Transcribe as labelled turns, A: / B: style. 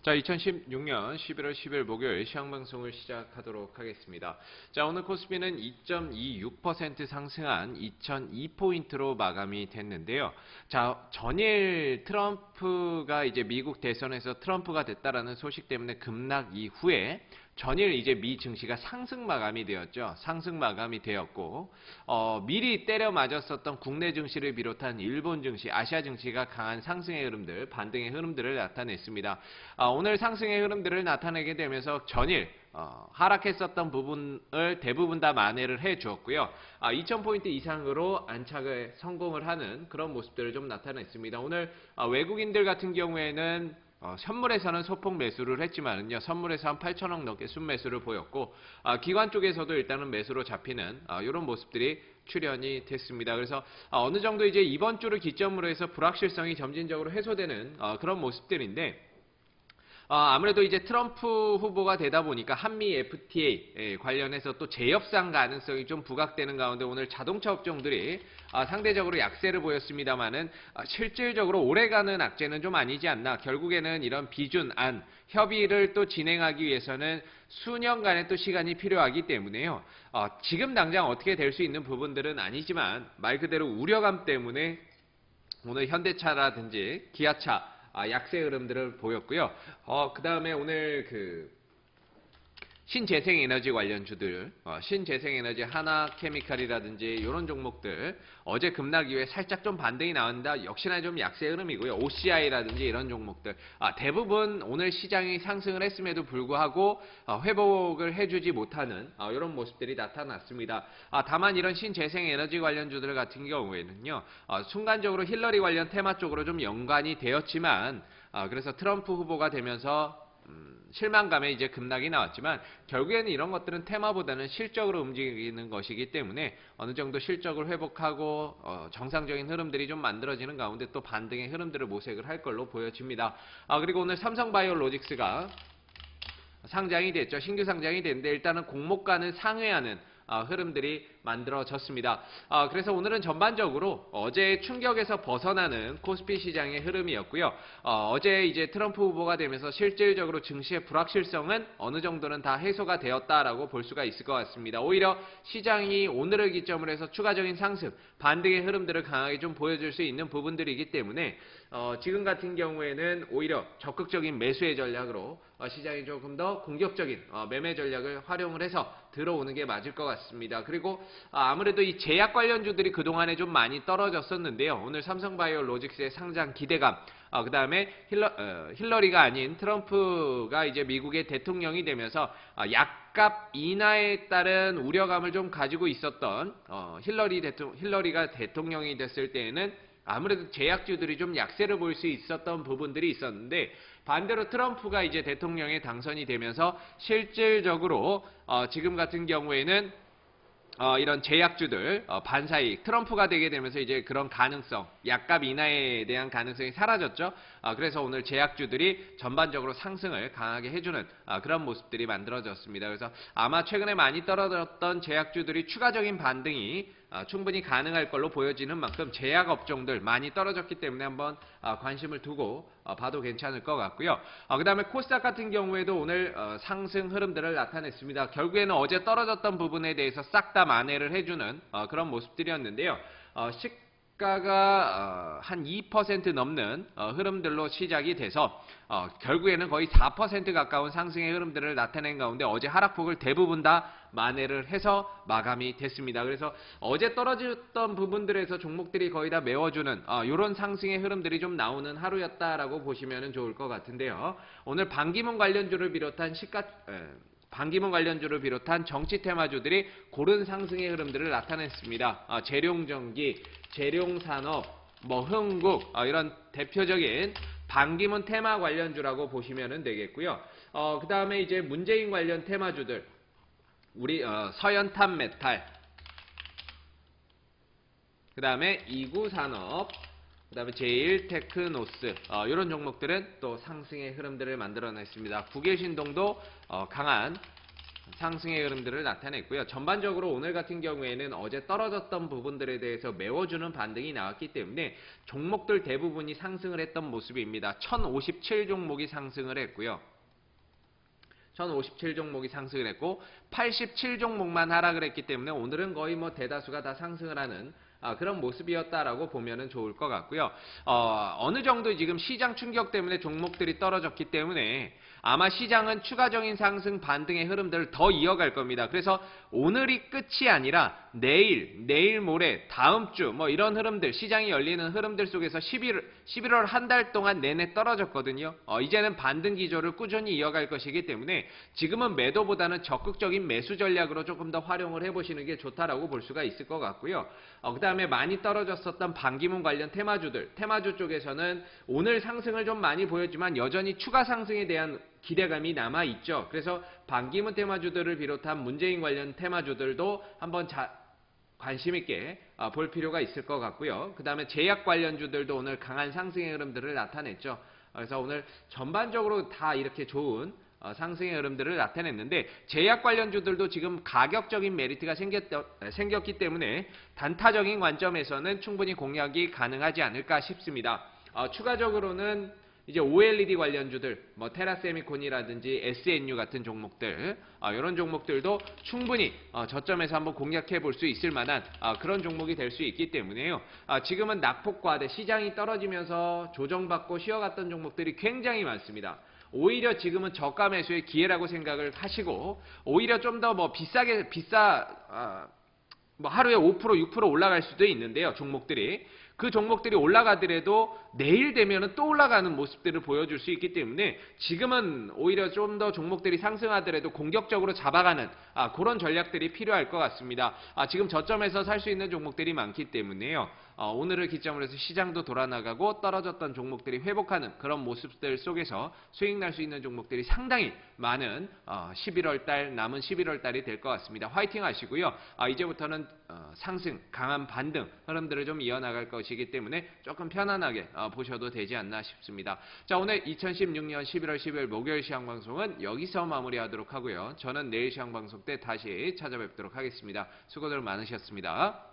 A: 자, 2016년 11월 10일 목요일 시황방송을 시작하도록 하겠습니다. 자, 오늘 코스피는 2.26% 상승한 2002포인트로 마감이 됐는데요. 자, 전일 트럼프가 이제 미국 대선에서 트럼프가 됐다라는 소식 때문에 급락 이후에 전일 이제 미 증시가 상승 마감이 되었죠. 상승 마감이 되었고, 미리 때려 맞았었던 국내 증시를 비롯한 일본 증시, 아시아 증시가 강한 상승의 흐름들, 반등의 흐름들을 나타냈습니다. 오늘 상승의 흐름들을 나타내게 되면서 전일 하락했었던 부분을 대부분 다 만회를 해 주었고요. 2000포인트 이상으로 안착에 성공을 하는 그런 모습들을 좀 나타냈습니다. 오늘 외국인들 같은 경우에는 선물에서는 소폭 매수를 했지만은요, 선물에서 한 8천억 넘게 순매수를 보였고, 기관 쪽에서도 일단은 매수로 잡히는 이런 모습들이 출현이 됐습니다. 그래서 어느 정도 이제 이번 주를 기점으로 해서 불확실성이 점진적으로 해소되는 그런 모습들인데, 아무래도 이제 트럼프 후보가 되다 보니까 한미 FTA 관련해서 또 재협상 가능성이 좀 부각되는 가운데 오늘 자동차 업종들이 상대적으로 약세를 보였습니다만은 실질적으로 오래가는 악재는 좀 아니지 않나. 결국에는 이런 비준안 협의를 또 진행하기 위해서는 수년간의 또 시간이 필요하기 때문에요. 지금 당장 어떻게 될 수 있는 부분들은 아니지만 말 그대로 우려감 때문에 오늘 현대차라든지 기아차 약세 흐름들을 보였고요. 그 다음에 오늘 신재생에너지 관련주들, 신재생에너지 하나케미칼이라든지 이런 종목들 어제 급락 이후에 살짝 좀 반등이 나온다. 역시나 좀 약세 흐름이고요. OCI라든지 이런 종목들 대부분 오늘 시장이 상승을 했음에도 불구하고 회복을 해주지 못하는 이런 모습들이 나타났습니다. 다만 이런 신재생에너지 관련주들 같은 경우에는요, 순간적으로 힐러리 관련 테마 쪽으로 좀 연관이 되었지만, 그래서 트럼프 후보가 되면서 실망감에 이제 급락이 나왔지만 결국에는 이런 것들은 테마보다는 실적으로 움직이는 것이기 때문에 어느 정도 실적을 회복하고 정상적인 흐름들이 좀 만들어지는 가운데 또 반등의 흐름들을 모색을 할 걸로 보여집니다. 그리고 오늘 삼성바이오로직스가 상장이 됐죠. 신규 상장이 됐는데 일단은 공모가는 상회하는 흐름들이 만들어졌습니다. 그래서 오늘은 전반적으로 어제의 충격에서 벗어나는 코스피 시장의 흐름이었고요. 어제 이제 트럼프 후보가 되면서 실질적으로 증시의 불확실성은 어느 정도는 다 해소가 되었다라고 볼 수가 있을 것 같습니다. 오히려 시장이 오늘을 기점으로 해서 추가적인 상승, 반등의 흐름들을 강하게 좀 보여줄 수 있는 부분들이기 때문에 지금 같은 경우에는 오히려 적극적인 매수의 전략으로 시장이 조금 더 공격적인 매매 전략을 활용을 해서 들어오는 게 맞을 것 같습니다. 그리고 아무래도 이 제약 관련주들이 그동안에 좀 많이 떨어졌었는데요. 오늘 삼성바이오로직스의 상장 기대감, 그 다음에 힐러리가 아닌 트럼프가 이제 미국의 대통령이 되면서 약값 인하에 따른 우려감을 좀 가지고 있었던 힐러리가 대통령이 됐을 때에는 아무래도 제약주들이 좀 약세를 볼 수 있었던 부분들이 있었는데, 반대로 트럼프가 이제 대통령에 당선이 되면서 실질적으로 지금 같은 경우에는 이런 제약주들 반사이익 트럼프가 되게 되면서 이제 그런 가능성, 약값 인하에 대한 가능성이 사라졌죠. 그래서 오늘 제약주들이 전반적으로 상승을 강하게 해주는 그런 모습들이 만들어졌습니다. 그래서 아마 최근에 많이 떨어졌던 제약주들이 추가적인 반등이 충분히 가능할 걸로 보여지는 만큼 제약 업종들 많이 떨어졌기 때문에 한번 관심을 두고 봐도 괜찮을 것 같고요. 그 다음에 코스닥 같은 경우에도 오늘 상승 흐름들을 나타냈습니다. 결국에는 어제 떨어졌던 부분에 대해서 싹 다 만회를 해주는 그런 모습들이었는데요. 시가가 한 2% 넘는 흐름들로 시작이 돼서 결국에는 거의 4% 가까운 상승의 흐름들을 나타낸 가운데 어제 하락폭을 대부분 다 만회를 해서 마감이 됐습니다. 그래서 어제 떨어졌던 부분들에서 종목들이 거의 다 메워주는 이런 상승의 흐름들이 좀 나오는 하루였다라고 보시면 좋을 것 같은데요. 오늘 반기문 관련주를 비롯한 정치 테마주들이 고른 상승의 흐름들을 나타냈습니다. 재룡전기, 재룡산업, 흥국 이런 대표적인 반기문 테마 관련주라고 보시면 되겠고요. 그 다음에 이제 문재인 관련 테마주들, 우리 서현탄 메탈, 그 다음에 이구산업, 그 다음에 제일테크노스 이런 종목들은 또 상승의 흐름들을 만들어냈습니다. 국일신동도 강한 상승의 흐름들을 나타냈고요. 전반적으로 오늘 같은 경우에는 어제 떨어졌던 부분들에 대해서 메워주는 반등이 나왔기 때문에 종목들 대부분이 상승을 했던 모습입니다. 1057 종목이 상승을 했고요. 1057 종목이 상승을 했고 87 종목만 하락을 했기 때문에 오늘은 거의 뭐 대다수가 다 상승을 하는 그런 모습이었다라고 보면은 좋을 것 같고요. 어느 정도 지금 시장 충격 때문에 종목들이 떨어졌기 때문에 아마 시장은 추가적인 상승 반등의 흐름들을 더 이어갈 겁니다. 그래서 오늘이 끝이 아니라 내일 모레, 다음 주 뭐 이런 흐름들, 시장이 열리는 흐름들 속에서 11월 한 달 동안 내내 떨어졌거든요. 이제는 반등 기조를 꾸준히 이어갈 것이기 때문에 지금은 매도보다는 적극적인 매수 전략으로 조금 더 활용을 해보시는 게 좋다라고 볼 수가 있을 것 같고요. 그 다음에 많이 떨어졌었던 반기문 관련 테마주 쪽에서는 오늘 상승을 좀 많이 보였지만 여전히 추가 상승에 대한 기대감이 남아있죠. 그래서 반기문 테마주들을 비롯한 문재인 관련 테마주들도 한번 관심 있게 볼 필요가 있을 것 같고요. 그 다음에 제약 관련주들도 오늘 강한 상승의 흐름들을 나타냈죠. 그래서 오늘 전반적으로 다 이렇게 좋은 상승의 흐름들을 나타냈는데 제약 관련주들도 지금 가격적인 메리트가 생겼기 때문에 단타적인 관점에서는 충분히 공략이 가능하지 않을까 싶습니다. 추가적으로는 이제 OLED 관련주들, 뭐 테라세미콘이라든지 SNU 같은 종목들, 이런 종목들도 충분히 저점에서 한번 공략해 볼 수 있을 만한 그런 종목이 될 수 있기 때문에요. 지금은 낙폭과대, 시장이 떨어지면서 조정받고 쉬어갔던 종목들이 굉장히 많습니다. 오히려 지금은 저가 매수의 기회라고 생각을 하시고 오히려 좀 더 뭐 뭐 하루에 5%, 6% 올라갈 수도 있는데요. 종목들이. 그 종목들이 올라가더라도 내일 되면은 또 올라가는 모습들을 보여줄 수 있기 때문에 지금은 오히려 좀 더 종목들이 상승하더라도 공격적으로 잡아가는 그런 전략들이 필요할 것 같습니다. 지금 저점에서 살 수 있는 종목들이 많기 때문에요. 오늘을 기점으로 해서 시장도 돌아나가고 떨어졌던 종목들이 회복하는 그런 모습들 속에서 수익 날 수 있는 종목들이 상당히 많은 11월달 남은 11월달이 될 것 같습니다. 화이팅 하시고요. 이제부터는 상승, 강한 반등 흐름들을 좀 이어나갈 것이기 때문에 조금 편안하게 보셔도 되지 않나 싶습니다. 자, 오늘 2016년 11월 10일 목요일 시황방송은 여기서 마무리하도록 하고요. 저는 내일 시황방송 때 다시 찾아뵙도록 하겠습니다. 수고들 많으셨습니다.